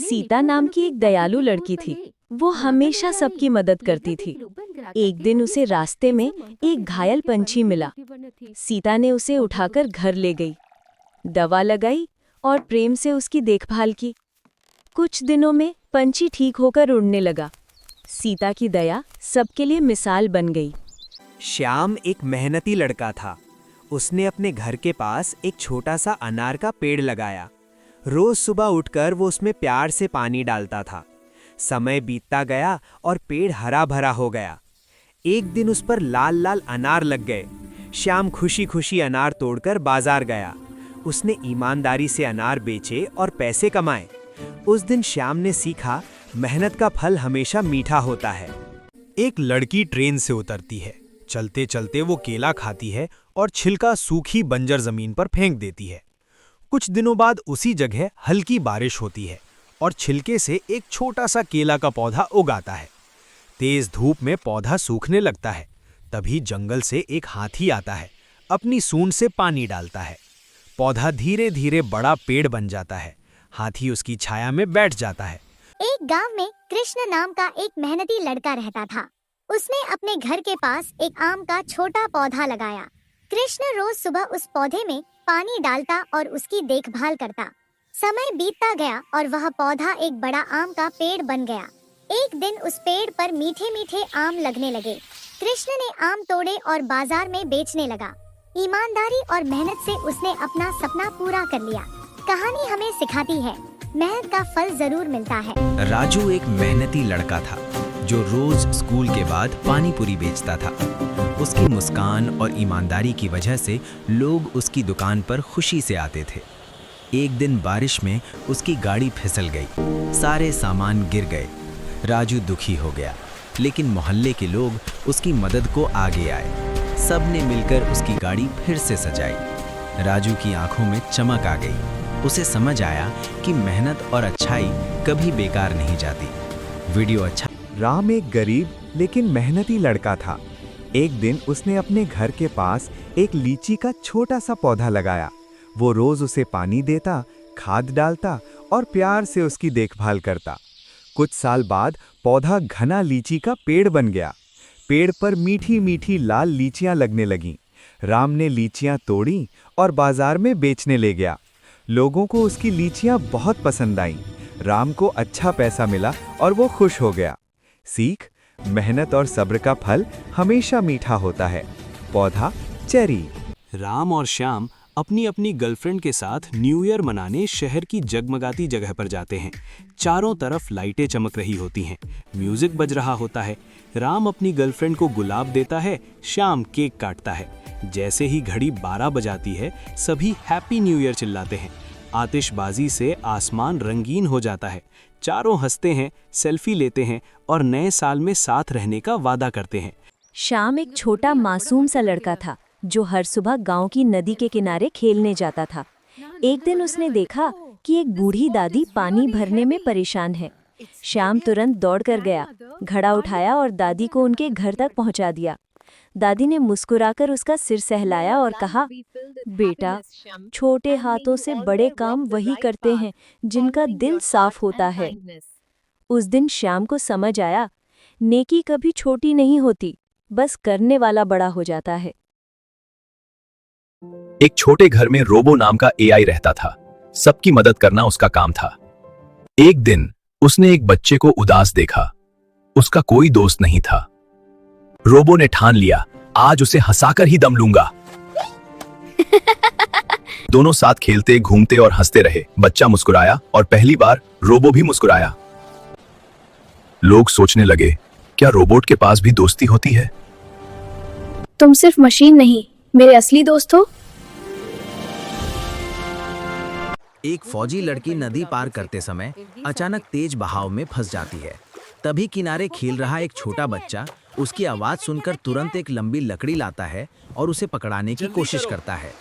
सीता नाम की एक दयालु लड़की थी। वो हमेशा सबकी मदद करती थी। एक दिन उसे रास्ते में एक घायल पंछी मिला। सीता ने उसे उठाकर घर ले गई, दवा लगाई और प्रेम से उसकी देखभाल की। कुछ दिनों में पंछी ठीक होकर उड़ने लगा। सीता की दया सबके लिए मिसाल बन गई। श्याम एक मेहनती लड़का था। उसने अपने घर के पास एक छोटा सा अनार का पेड़ लगाया। रोज सुबह उठकर वो उसमें प्यार से पानी डालता था। समय बीतता गया और पेड़ हरा भरा हो गया। एक दिन उस पर लाल लाल अनार लग गए। श्याम खुशी खुशी अनार तोड़कर बाजार गया। उसने ईमानदारी से अनार बेचे और पैसे कमाए। उस दिन श्याम ने सीखा, मेहनत का फल हमेशा मीठा होता है। एक लड़की ट्रेन से उतरती है। चलते चलते वो केला खाती है और छिलका सूखी बंजर जमीन पर फेंक देती है। कुछ दिनों बाद उसी जगह हल्की बारिश होती है और छिलके से एक छोटा सा केला का पौधा उगाता है। तेज धूप में पौधा सूखने लगता है। तभी जंगल से एक हाथी आता है, अपनी सूंड से पानी डालता है। पौधा धीरे धीरे बड़ा पेड़ बन जाता है। हाथी उसकी छाया में बैठ जाता है। एक गांव में कृष्ण नाम का एक मेहनती लड़का रहता था। उसने अपने घर के पास एक आम का छोटा पौधा लगाया। कृष्ण रोज सुबह उस पौधे में पानी डालता और उसकी देखभाल करता। समय बीतता गया और वह पौधा एक बड़ा आम का पेड़ बन गया। एक दिन उस पेड़ पर मीठे मीठे आम लगने लगे। कृष्ण ने आम तोड़े और बाजार में बेचने लगा। ईमानदारी और मेहनत से उसने अपना सपना पूरा कर लिया। कहानी हमें सिखाती है, मेहनत का फल जरूर मिलता है। राजू एक मेहनती लड़का था जो रोज स्कूल के बाद पानी पूरी बेचता था। उसकी मुस्कान और ईमानदारी की वजह से लोग उसकी दुकान पर खुशी से आते थे। एक दिन बारिश में उसकी गाड़ी फिसल गई। सारे सामान गिर गए। राजू दुखी हो गया, लेकिन मोहल्ले के लोग उसकी मदद को आगे आए। सब ने मिलकर उसकी गाड़ी फिर से सजाई। राजू की आंखों में चमक आ गई। उसे समझ आया कि मेहनत और अच्छाई कभी बेकार नहीं जाती। वीडियो अच्छा। राम एक गरीब लेकिन मेहनती लड़का था। एक दिन उसने अपने घर के पास एक लीची का छोटा सा पौधा लगाया। वो रोज उसे पानी देता, खाद डालता और प्यार से उसकी देखभाल करता। कुछ साल बाद पौधा घना लीची का पेड़ बन गया। पेड़ पर मीठी मीठी लाल लीचियां लगने लगीं। राम ने लीचियां तोड़ी और बाजार में बेचने ले गया। लोगों को उसकी लीचियां बहुत पसंद आईं। राम को अच्छा पैसा मिला और वो खुश हो गया। सीख, मेहनत और सब्र का फल हमेशा मीठा होता है। पौधा चेरी। राम और श्याम अपनी अपनी गर्लफ्रेंड के साथ न्यू ईयर मनाने शहर की जगमगाती जगह पर जाते हैं। चारों तरफ लाइटें चमक रही होती हैं, म्यूजिक बज रहा होता है। राम अपनी गर्लफ्रेंड को गुलाब देता है, श्याम केक काटता है। जैसे ही घड़ी 12 बजाती है, सभी हैप्पी न्यू ईयर चिल्लाते हैं। आतिशबाजी से आसमान रंगीन हो जाता है। चारों हंसते हैं, सेल्फी लेते हैं और नए साल में साथ रहने का वादा करते हैं। श्याम एक छोटा मासूम सा लड़का था जो हर सुबह गांव की नदी के किनारे खेलने जाता था। एक दिन उसने देखा कि एक बूढ़ी दादी पानी भरने में परेशान है। श्याम तुरंत दौड़कर गया, घड़ा उठाया और दादी को उनके घर तक पहुंचा दिया। दादी ने मुस्कुराकर उसका सिर सहलाया और कहा, बेटा, छोटे हाथों से बड़े काम वही करते हैं जिनका दिल साफ होता है। उस दिन श्याम को समझ आया, नेकी कभी छोटी नहीं होती, बस करने वाला बड़ा हो जाता है। एक छोटे घर में रोबो नाम का एआई रहता था। सबकी मदद करना उसका काम था। एक दिन उसने एक बच्चे को उदास देखा। उसका कोई दोस्त नहीं था। रोबो ने ठान लिया, आज उसे हंसाकर ही दम लूंगा। दोनों साथ खेलते, घूमते और हंसते रहे। बच्चा मुस्कुराया और पहली बार रोबो भी मुस्कुराया। लोग सोचने लगे, क्या रोबोट के पास भी दोस्ती होती है? तुम सिर्फ मशीन नहीं, मेरे असली दोस्त हो। एक फौजी लड़की नदी पार करते समय अचानक तेज बहाव में फंस जाती है। तभी किनारे खेल रहा एक छोटा बच्चा उसकी आवाज सुनकर तुरंत एक लंबी लकड़ी लाता है और उसे पकड़ाने की कोशिश करता है।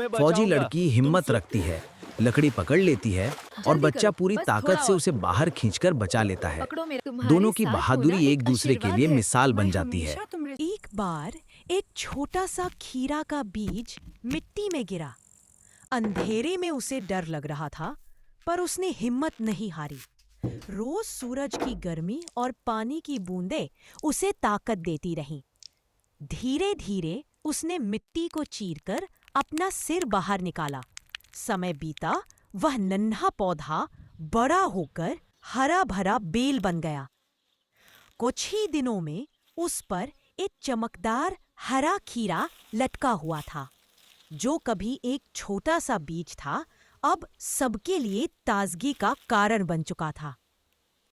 फौजी लड़की हिम्मत रखती है, लकड़ी पकड़ लेती है और बच्चा पूरी ताकत से उसे बाहर खींचकर बचा लेता है। दोनों की बहादुरी एक दूसरे के लिए मिसाल बन जाती है। एक बार एक छोटा सा खीरा का बीज मिट्टी में गिरा। अंधेरे में उसे डर लग रहा था, पर उसने हिम्मत नहीं हारी। रोज सूरज की गर्मी और पानी की बूंदें उसे ताकत देती रहीं। धीरे धीरे उसने मिट्टी को चीरकर अपना सिर बाहर निकाला। समय बीता, वह नन्हा पौधा बड़ा होकर हरा भरा बेल बन गया। कुछ ही दिनों में उस पर एक चमकदार हरा खीरा लटका हुआ था। जो कभी एक छोटा सा बीज था, अब सबके लिए ताजगी का कारण बन चुका था।